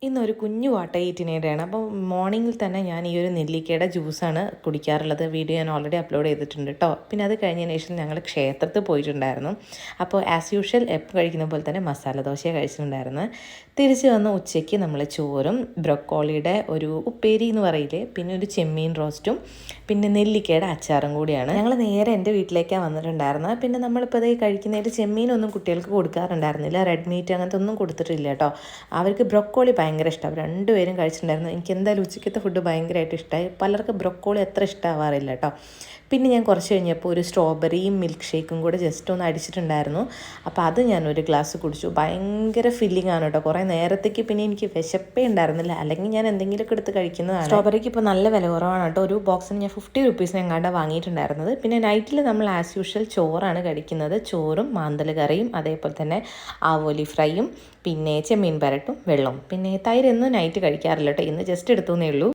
ഇന്നൊരു കുഞ്ഞു വാട്ടയിറ്റിനേടെയാണ്. അപ്പോൾ മോർണിംഗിൽ തന്നെ ഞാൻ ഈ ഒരു നെല്ലിക്കയുടെ ജ്യൂസാണ് കുടിക്കാറുള്ളത്. വീഡിയോ ഞാൻ ഓൾറെഡി അപ്ലോഡ് ചെയ്തിട്ടുണ്ട് കേട്ടോ. പിന്നെ അത് കഴിഞ്ഞതിന് ശേഷം ഞങ്ങൾ ക്ഷേത്രത്തിൽ പോയിട്ടുണ്ടായിരുന്നു. അപ്പോൾ ആസ് യൂഷ്വൽ എപ്പോൾ കഴിക്കുന്ന പോലെ തന്നെ മസാല ദോശ കഴിച്ചിട്ടുണ്ടായിരുന്നു. തിരിച്ച് വന്ന് ഉച്ചയ്ക്ക് നമ്മൾ ചോറും ബ്രൊക്കോളിയുടെ ഒരു ഉപ്പേരി എന്ന് പറയില്ലേ, പിന്നെ ഒരു ചെമ്മീൻ റോസ്റ്റും പിന്നെ നെല്ലിക്കയുടെ അച്ചാറും കൂടിയാണ്. ഞങ്ങൾ നേരെ എൻ്റെ വീട്ടിലേക്കാണ് വന്നിട്ടുണ്ടായിരുന്നത്. പിന്നെ നമ്മളിപ്പോൾ അത് കഴിക്കുന്നതിൽ ചെമ്മീനൊന്നും കുട്ടികൾക്ക് കൊടുക്കാറുണ്ടായിരുന്നില്ല. റെഡ് മീറ്റ് അങ്ങനത്തെ ഒന്നും കൊടുത്തിട്ടില്ല കേട്ടോ. അവർക്ക് ബ്രൊക്കോളി ഭയങ്കര ഇഷ്ടമാണ്. രണ്ടുപേരും കഴിച്ചിട്ടുണ്ടായിരുന്നു. എനിക്ക് എന്തായാലും ഉച്ചയ്ക്കത്തെ ഫുഡ് ഭയങ്കരമായിട്ട് ഇഷ്ടമായി. പലർക്കും ബ്രൊക്കോളി അത്ര ഇഷ്ടമാവാറില്ല കേട്ടോ. പിന്നെ ഞാൻ കുറച്ച് കഴിഞ്ഞപ്പോൾ ഒരു സ്ട്രോബെറിയും മിൽക്ക് ഷേക്കും കൂടെ ജസ്റ്റ് ഒന്ന് അടിച്ചിട്ടുണ്ടായിരുന്നു. അപ്പോൾ അത് ഞാനൊരു ഗ്ലാസ് കുടിച്ചു. ഭയങ്കര ഫില്ലിംഗ് ആണ് കേട്ടോ. കുറേ നേരത്തേക്ക് പിന്നെ എനിക്ക് വിശപ്പേ ഉണ്ടായിരുന്നില്ല. അല്ലെങ്കിൽ ഞാൻ എന്തെങ്കിലുമൊക്കെ എടുത്ത് കഴിക്കുന്നതാണ്. സ്ട്രോബെറിക്ക് ഇപ്പോൾ നല്ല വില കുറവാണ് കേട്ടോ. ഒരു ബോക്സിന് ഞാൻ 50 റുപ്പീസിന് എങ്ങാണ്ടാണ് വാങ്ങിയിട്ടുണ്ടായിരുന്നത്. പിന്നെ നൈറ്റിൽ നമ്മൾ ആസ് യൂഷ്വൽ ചോറാണ് കഴിക്കുന്നത്. ചോറും മാന്തൽ കറിയും അതേപോലെ തന്നെ ആവോലി ഫ്രൈയും പിന്നെ ചെമ്മീൻ പരട്ടും വെള്ളവും. പിന്നെ തൈരൊന്നും നൈറ്റ് കഴിക്കാറില്ല കേട്ടോ. ഇന്ന് ജസ്റ്റ് എടുത്തേ ഉള്ളൂ.